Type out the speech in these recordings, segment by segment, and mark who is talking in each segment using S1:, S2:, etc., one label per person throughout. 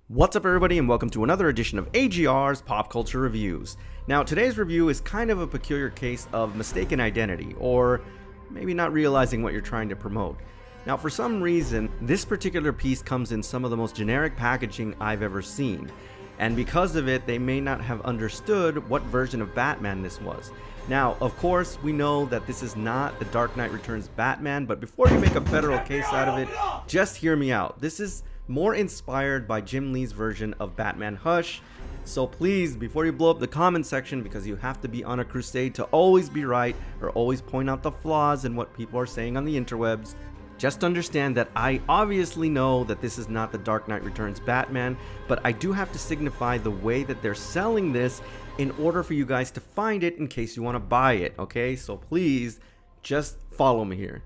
S1: What's up everybody and welcome to another edition of AGR's Pop Culture Reviews. Now today's review is kind of a peculiar case of mistaken identity, or maybe not realizing what you're trying to promote. Now for some reason, this particular piece comes in some of the most generic packaging I've ever seen. And because of it, they may not have understood what version of Batman this was. Now, of course, we know that this is not the Dark Knight Returns Batman, but before you make a federal case out of it, just hear me out. This is more inspired by Jim Lee's version of Batman Hush. So please, before you blow up the comment section, because you have to be on a crusade to always be right or always point out the flaws in what people are saying on the interwebs, just understand that I obviously know that this is not the Dark Knight Returns Batman, but I do have to signify the way that they're selling this in order for you guys to find it in case you want to buy it, okay? So please, just follow me here.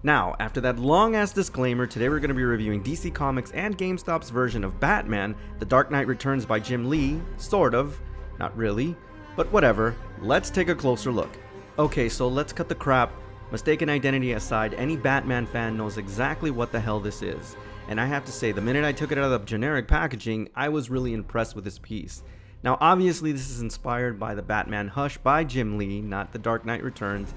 S1: Now, after that long-ass disclaimer, today we're going to be reviewing DC Comics and GameStop's version of Batman, The Dark Knight Returns by Jim Lee, sort of, not really, but whatever, let's take a closer look. Okay, so let's cut the crap. Mistaken identity aside, any Batman fan knows exactly what the hell this is. And I have to say, the minute I took it out of the generic packaging, I was really impressed with this piece. Now obviously this is inspired by the Batman Hush by Jim Lee, not The Dark Knight Returns.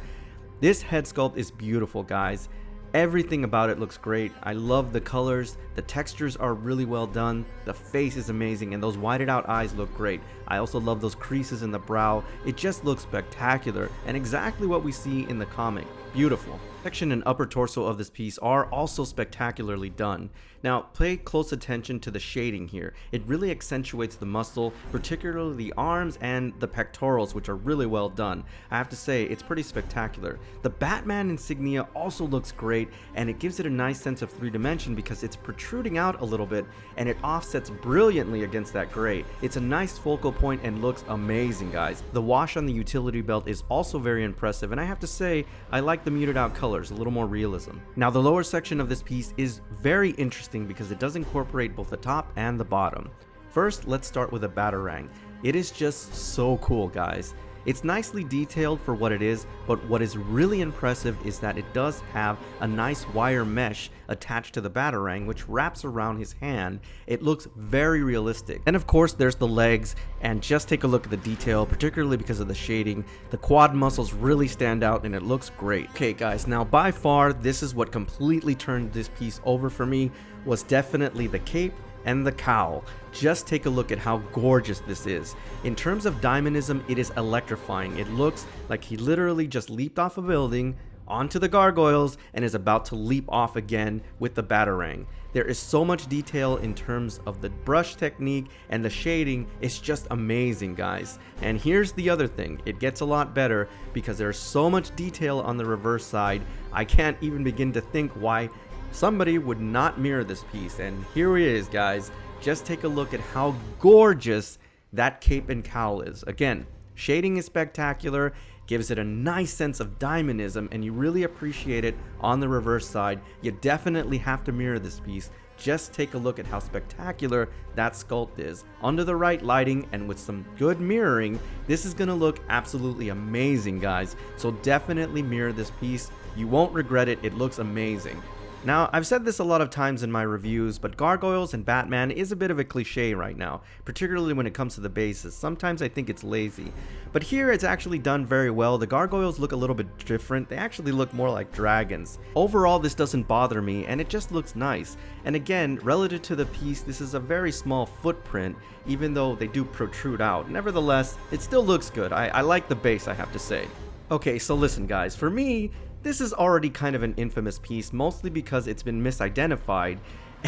S1: This head sculpt is beautiful, guys. Everything about it looks great. I love the colors, the textures are really well done, the face is amazing, and those whited out eyes look great. I also love those creases in the brow. It just looks spectacular and exactly what we see in the comic. Beautiful. Section and upper torso of this piece are also spectacularly done. Now pay close attention to the shading here. It really accentuates the muscle, particularly the arms and the pectorals, which are really well done. I have to say, it's pretty spectacular. The Batman insignia also looks great, and it gives it a nice sense of three-dimension because it's protruding out a little bit and it offsets brilliantly against that gray. It's a nice focal point and looks amazing, guys. The wash on the utility belt is also very impressive, and I have to say, I like the muted out colors, a little more realism. Now the lower section of this piece is very interesting because it does incorporate both the top and the bottom. First, let's start with a Batarang. It is just so cool, guys. It's nicely detailed for what it is, but what is really impressive is that it does have a nice wire mesh attached to the Batarang, which wraps around his hand. It looks very realistic. And of course, there's the legs, and just take a look at the detail, particularly because of the shading. The quad muscles really stand out and it looks great. Okay guys, now by far, this is what completely turned this piece over for me, was definitely the cape and the cowl. Just take a look at how gorgeous this is. In terms of diamonism, it is electrifying. It looks like he literally just leaped off a building onto the gargoyles and is about to leap off again with the Batarang. There is so much detail in terms of the brush technique and the shading. It's just amazing, guys. And here's the other thing, it gets a lot better because there's so much detail on the reverse side. I can't even begin to think why somebody would not mirror this piece, and here it is, guys. Just take a look at how gorgeous that cape and cowl is. Again, shading is spectacular, gives it a nice sense of diamonism, and you really appreciate it on the reverse side. You definitely have to mirror this piece. Just take a look at how spectacular that sculpt is. Under the right lighting and with some good mirroring, this is gonna look absolutely amazing, guys. So definitely mirror this piece. You won't regret it. It looks amazing. Now, I've said this a lot of times in my reviews, but gargoyles and Batman is a bit of a cliche right now, particularly when it comes to the bases. Sometimes I think it's lazy, but here it's actually done very well. The gargoyles look a little bit different. They actually look more like dragons. Overall, this doesn't bother me, and it just looks nice. And again, relative to the piece, this is a very small footprint, even though they do protrude out. Nevertheless, it still looks good. I like the base, I have to say. Okay, so listen guys, for me, this is already kind of an infamous piece, mostly because it's been misidentified,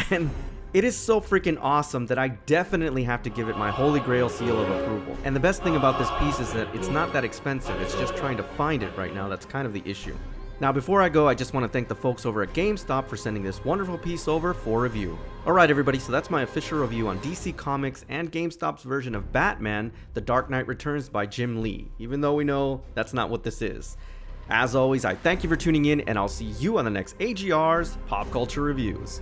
S1: and it is so freaking awesome that I definitely have to give it my holy grail seal of approval. And the best thing about this piece is that it's not that expensive, it's just trying to find it right now. That's kind of the issue. Now before I go, I just want to thank the folks over at GameStop for sending this wonderful piece over for review. Alright everybody, so that's my official review on DC Comics and GameStop's version of Batman, The Dark Knight Returns by Jim Lee, even though we know that's not what this is. As always, I thank you for tuning in, and I'll see you on the next AGR's Pop Culture Reviews.